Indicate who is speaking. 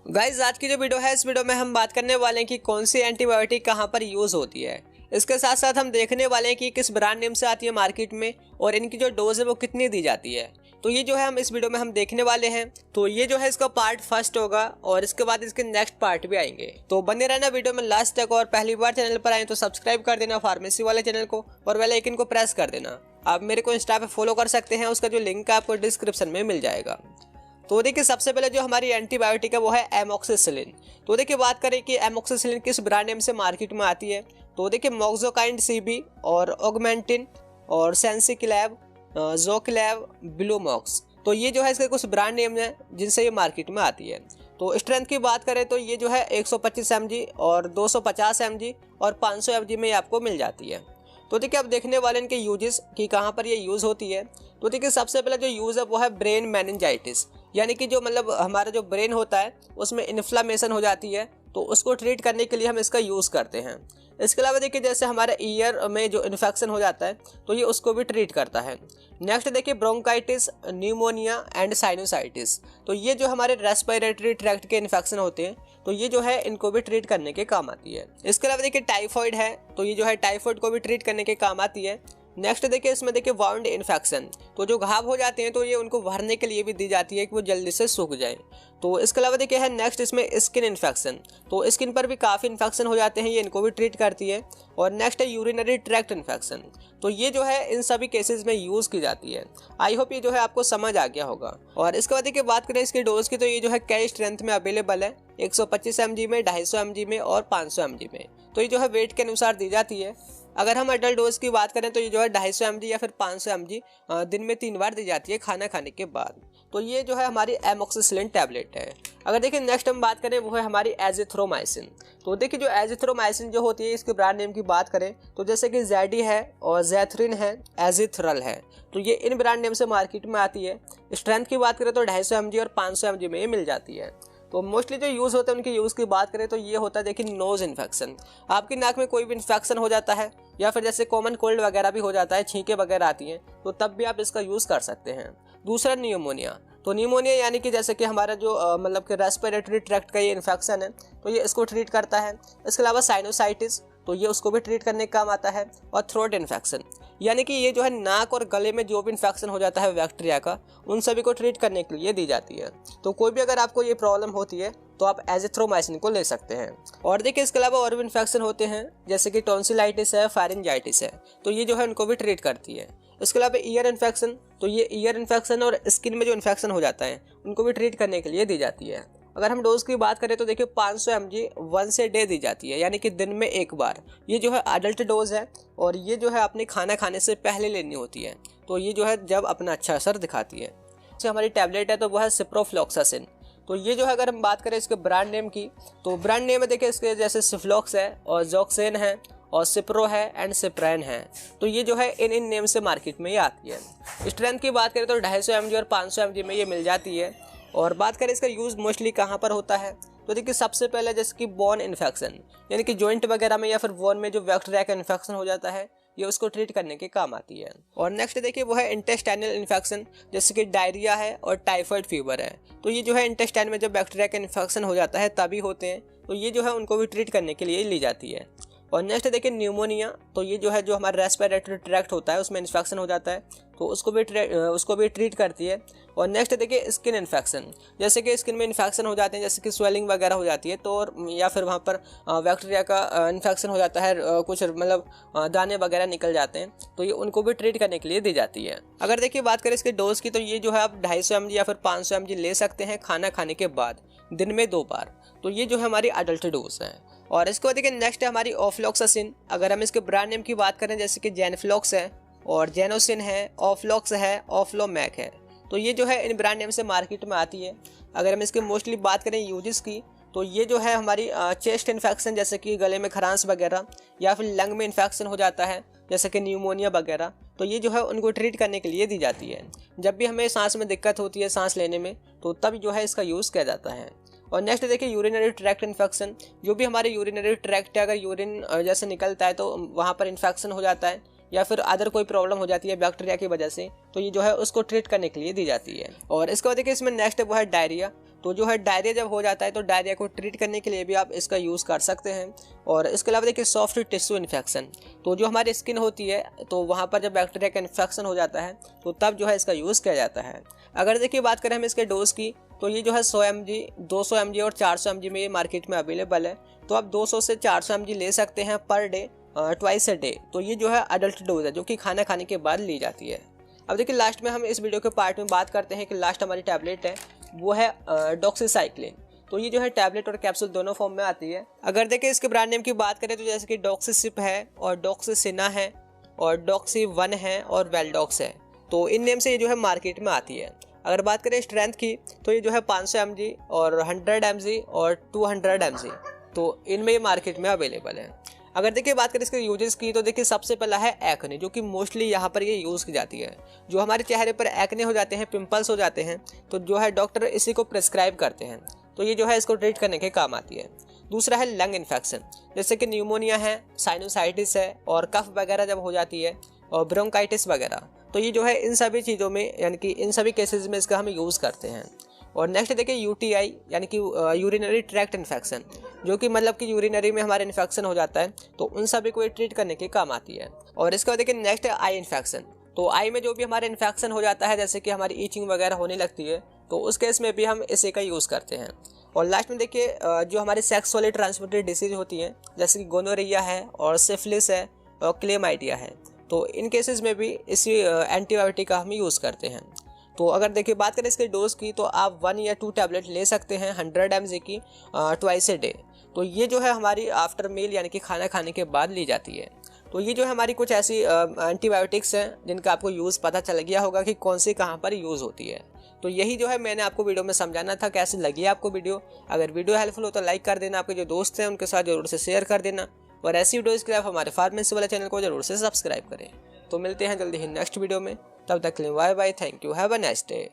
Speaker 1: Guys आज की जो वीडियो है इस वीडियो में हम बात करने वाले हैं कि कौन सी एंटीबायोटिक कहाँ पर यूज़ होती है। इसके साथ साथ हम देखने वाले हैं कि किस ब्रांड नेम से आती है मार्केट में और इनकी जो डोज है वो कितनी दी जाती है। तो ये जो है हम इस वीडियो में हम देखने वाले हैं। तो ये जो है इसका पार्ट फर्स्ट होगा और इसके बाद इसके नेक्स्ट पार्ट भी आएंगे। तो बने रहना वीडियो में लास्ट तक और पहली बार चैनल पर आए तो सब्सक्राइब कर देना फार्मेसी वाले चैनल को और बेल आइकन को प्रेस कर देना। आप मेरे को इंस्टा पे फॉलो कर सकते हैं, उसका जो लिंक है आपको डिस्क्रिप्शन में मिल जाएगा। तो देखिए सबसे पहले जो हमारी एंटीबायोटिक है वो है एमोक्सिसिलिन। तो देखिए बात करें कि एमोक्सिसिलिन किस ब्रांड नेम से मार्केट में आती है। तो देखिए मोक्सोकाइंड सीबी और ऑगमेंटिन और सेंसिक्लैब, जोक्लैब, ब्लूमॉक्स। तो ये जो है इसके कुछ ब्रांड नेम है जिनसे ये मार्केट में आती है। तो स्ट्रेंथ की बात करें तो ये जो है 125 mg और 250 mg और 500 mg में आपको मिल जाती है। तो देखिए अब देखने वाले इनके यूजेस कि कहाँ पर ये यूज़ होती है। तो देखिए सबसे पहले जो यूज़ है वो है ब्रेन मेनिंजाइटिस, यानी कि जो मतलब हमारा जो ब्रेन होता है उसमें इन्फ्लामेशन हो जाती है, तो उसको ट्रीट करने के लिए हम इसका यूज़ करते हैं। इसके अलावा देखिए जैसे हमारे ईयर में जो इन्फेक्शन हो जाता है तो ये उसको भी ट्रीट करता है। नेक्स्ट देखिए ब्रोंकाइटिस, न्यूमोनिया एंड साइनोसाइटिस। तो ये जो हमारे रेस्पिरेटरी ट्रैक्ट के इन्फेक्शन होते हैं तो ये जो है इनको भी ट्रीट करने के काम आती है। इसके अलावा देखिए टाइफॉइड है, तो ये जो है टाइफॉइड को भी ट्रीट करने के काम आती है। नेक्स्ट देखिए इसमें देखिए वाउंड इन्फेक्शन, तो जो घाव हो जाते हैं तो ये उनको भरने के लिए भी दी जाती है कि वो जल्दी से सूख जाए। तो इसके अलावा देखिए है नेक्स्ट इसमें स्किन इन्फेक्शन, तो स्किन पर भी काफ़ी इन्फेक्शन हो जाते हैं, ये इनको भी ट्रीट करती है। और नेक्स्ट है यूरिनरी ट्रैक्ट इन्फेक्शन, तो ये जो है इन सभी केसेस में यूज़ की जाती है। आई होप ये जो है आपको समझ आ गया होगा। और इसके बाद देखिए बात करें इसकी डोज की, तो ये जो है कई स्ट्रेंथ में अवेलेबल है, 125 mg में, 250 mg में और 500 mg में। तो ये जो है वेट के अनुसार दी जाती है। अगर हम अडल्ट डोज की बात करें तो ये जो है 250 mg या फिर 500 mg दिन में 3 बार दी जाती है खाना खाने के बाद। तो ये जो है हमारी एमोक्सिसिलिन टैबलेट है। अगर देखिए नेक्स्ट हम बात करें वो है हमारी एजिथ्रोमाइसिन। तो देखिए जो एजिथ्रोमाइसिन जो होती है इसके ब्रांड नेम की बात करें तो जैसे कि जैडी है और जैथरिन है, एजिथ्रल है, तो ये इन ब्रांड नेम से मार्केट में आती है। स्ट्रेंथ की बात करें तो 250 mg और 500 mg में ये मिल जाती है। तो मोस्टली जो यूज़ होता है उनके यूज़ की बात करें तो ये होता है देखिए नोज़ इन्फेक्शन, आपकी नाक में कोई भी इन्फेक्शन हो जाता है या फिर जैसे कॉमन कोल्ड वगैरह भी हो जाता है, छींके वगैरह आती हैं, तो तब भी आप इसका यूज़ कर सकते हैं। दूसरा न्यूमोनिया, तो न्यूमोनिया यानी कि जैसे कि हमारा जो मतलब कि रेस्पिरेटरी ट्रैक्ट का ये इन्फेक्शन है तो ये इसको ट्रीट करता है। इसके अलावा साइनोसाइटिस, तो ये उसको भी ट्रीट करने का काम आता है। और थ्रोट इन्फेक्शन, यानी कि ये जो है नाक और गले में जो भी इन्फेक्शन हो जाता है बैक्टीरिया का, उन सभी को ट्रीट करने के लिए दी जाती है। तो कोई भी अगर आपको ये प्रॉब्लम होती है तो आप एजिथ्रोमाइसिन को ले सकते हैं। और देखिए इसके अलावा और भी इन्फेक्शन होते हैं जैसे कि टॉन्सिलाइटिस है, फारिंजाइटिस है, तो ये जो है उनको भी ट्रीट करती है। इसके अलावा ईयर इन्फेक्शन, तो ये ईयर इन्फेक्शन और स्किन में जो इन्फेक्शन हो जाता है उनको भी ट्रीट करने के लिए दी जाती है। अगर हम डोज की बात करें तो देखिए 500 mg वंस ए डे दी जाती है, यानी कि दिन में एक बार। ये जो है अडल्ट डोज है और ये जो है अपने खाना खाने से पहले लेनी होती है, तो ये जो है जब अपना अच्छा असर दिखाती है। जो हमारी टैबलेट है तो वो है सिप्रोफ्लॉक्सासिन। तो ये जो है अगर हम बात करें इसके ब्रांड नेम की, तो ब्रांड नेम है देखिए इसके जैसे सिफ्लॉक्स है और जॉक्सेन है और सिप्रो है एंड सिप्रेन है। तो ये जो है इन नेम से मार्केट में ये आती है। स्ट्रेंथ की बात करें तो 250 mg और 500 mg में ये मिल जाती है। और बात करें इसका यूज़ मोस्टली कहाँ पर होता है, तो देखिए सबसे पहले जैसे कि बोन इन्फेक्शन, यानी कि जॉइंट वगैरह में या फिर बोन में जो बैक्टीरिया का इन्फेक्शन हो जाता है, ये उसको ट्रीट करने के काम आती है। और नेक्स्ट देखिए वो है इंटेस्टाइनल इन्फेक्शन, जैसे कि डायरिया है और टाइफाइड फीवर है। तो ये जो है इंटेस्टाइन में जब बैक्टीरिया का इन्फेक्शन हो जाता है तभी होते हैं, तो ये जो है उनको भी ट्रीट करने के लिए ली जाती है। और नेक्स्ट देखिए न्यूमोनिया, तो ये जो है जो हमारा रेस्पिरेटरी ट्रैक्ट होता है उसमें इन्फेक्शन हो जाता है, तो उसको भी ट्रीट करती है। और नेक्स्ट देखिए स्किन इन्फेक्शन, जैसे कि स्किन में इन्फेक्शन हो जाते हैं जैसे कि स्वेलिंग वगैरह हो जाती है, तो और या फिर वहाँ पर बैक्टीरिया का इन्फेक्शन हो जाता है, कुछ मतलब दाने वगैरह निकल जाते हैं, तो ये उनको भी ट्रीट करने के लिए दी जाती है। अगर देखिए बात करें इसके डोज की, तो ये जो है आप 250 mg या फिर 500 mg ले सकते हैं खाना खाने के बाद दिन में 2 बार। तो ये जो है हमारी अडल्ट डोज है। और इसके बाद देखिए नेक्स्ट है हमारी ऑफ्लॉक्सासिन। अगर हम इसके ब्रांड नेम की बात करें जैसे कि जेनफ्लॉक्स है और जेनोसिन है, ऑफ्लॉक्स है, ऑफ्लोमैक है, तो ये जो है इन ब्रांड नेम से मार्केट में आती है। अगर हम इसके मोस्टली बात करें यूजेस की, तो ये जो है हमारी चेस्ट इन्फेक्शन जैसे कि गले में खरांश वगैरह या फिर लंग में इन्फेक्शन हो जाता है जैसे कि न्यूमोनिया वगैरह, तो ये जो है उनको ट्रीट करने के लिए दी जाती है। जब भी हमें सांस में दिक्कत होती है सांस लेने में, तो तब जो है इसका यूज़ किया जाता है। और नेक्स्ट देखिए यूरिनरी ट्रैक्ट इन्फेक्शन, जो भी हमारे यूरिनरी ट्रैक्ट है, अगर यूरिन जैसे निकलता है तो वहाँ पर इन्फेक्शन हो जाता है या फिर अदर कोई प्रॉब्लम हो जाती है बैक्टीरिया की वजह से, तो ये जो है उसको ट्रीट करने के लिए दी जाती है। और इसके बाद देखिए इसमें नेक्स्ट वो है डायरिया। तो जो है डायरिया जब हो जाता है तो डायरिया को ट्रीट करने के लिए भी आप इसका यूज़ कर सकते हैं। और इसके अलावा देखिए सॉफ्ट टिश्यू इन्फेक्शन, तो जो हमारी स्किन होती है तो वहाँ पर जब बैक्टीरिया का इन्फेक्शन हो जाता है तो तब जो है इसका यूज़ किया जाता है। अगर देखिए बात करें हम इसके डोज की, तो ये जो है 100 mg, 200 mg और 400 mg में ये मार्केट में अवेलेबल है। तो आप 200 से 400 mg ले सकते हैं per day, twice a day. तो ये जो है अडल्ट डोज है जो कि खाना खाने के बाद ली जाती है। अब देखिए लास्ट में हम इस वीडियो के पार्ट में बात करते हैं कि लास्ट हमारी टैबलेट है वो है डॉक्सीसाइक्लिन। तो ये जो है टैबलेट और कैप्सूल दोनों फॉर्म में आती है। अगर देखिए इसके ब्रांड नेम की बात करें तो जैसे कि डॉक्सीसिप है और डॉक्सीसिना है और डॉक्सी1 है और वेलडॉक्स है। तो इन नेम से ये जो है मार्केट में आती है। अगर बात करें स्ट्रेंथ की तो ये जो है 500 mg और 100 mg और 200 mg, तो इनमें ये मार्केट में अवेलेबल है। अगर देखिए बात करें इसके यूजेस की तो देखिए सबसे पहला है एक्ने, जो कि मोस्टली यहाँ पर ये यूज़ की जाती है। जो हमारे चेहरे पर एक्ने हो जाते हैं, पिंपल्स हो जाते हैं, तो जो है डॉक्टर इसी को प्रिस्क्राइब करते हैं। तो ये जो है इसको ट्रीट करने के काम आती है। दूसरा है लंग इन्फेक्शन, जैसे कि न्यूमोनिया है, साइनोसाइटिस है और कफ वगैरह जब हो जाती है और ब्रोंकाइटिस वगैरह, तो ये जो है इन सभी चीज़ों में यानी कि इन सभी केसेस में इसका हम यूज़ करते हैं। और नेक्स्ट देखिए यूटीआई यानी कि यूरिनरी ट्रैक्ट इन्फेक्शन, जो कि मतलब कि यूरिनरी में हमारे इन्फेक्शन हो जाता है तो उन सभी को ये ट्रीट करने के काम आती है। और इसके बाद देखिए नेक्स्ट है आई इन्फेक्शन। तो आई में जो भी हमारे इन्फेक्शन हो जाता है, जैसे कि हमारी ईचिंग वगैरह होने लगती है, तो उस केस में भी हम इसी का यूज़ करते हैं। और लास्ट में देखिए जो हमारी सेक्सुअली ट्रांसमिटेड डिसीज होती हैं, जैसे कि गोनोरिया है और सिफिलिस है और क्लेमाइडिया है, तो इन केसेस में भी इसी एंटीबायोटिक का हम यूज़ करते हैं। तो अगर देखिए बात करें इसके डोज की तो आप 1 या 2 टैबलेट ले सकते हैं 100 mg की ट्वाइस अ डे। तो ये जो है हमारी आफ्टर मील यानी कि खाना खाने के बाद ली जाती है। तो ये जो है हमारी कुछ ऐसी एंटीबायोटिक्स हैं जिनका आपको यूज़ पता चल गया होगा कि कौन सी कहाँ पर यूज़ होती है। तो यही जो है मैंने आपको वीडियो में समझाना था। कैसी लगी आपको वीडियो? अगर वीडियो हेल्पफुल हो तो लाइक कर देना, आपके जो दोस्त हैं उनके साथ जरूर से शेयर कर देना, और ऐसी वीडियोज़ के लिए आप हमारे फार्मेसी वाले चैनल को जरूर से सब्सक्राइब करें। तो मिलते हैं जल्दी ही नेक्स्ट वीडियो में, तब तक के लिए bye bye, thank you, have a nice day.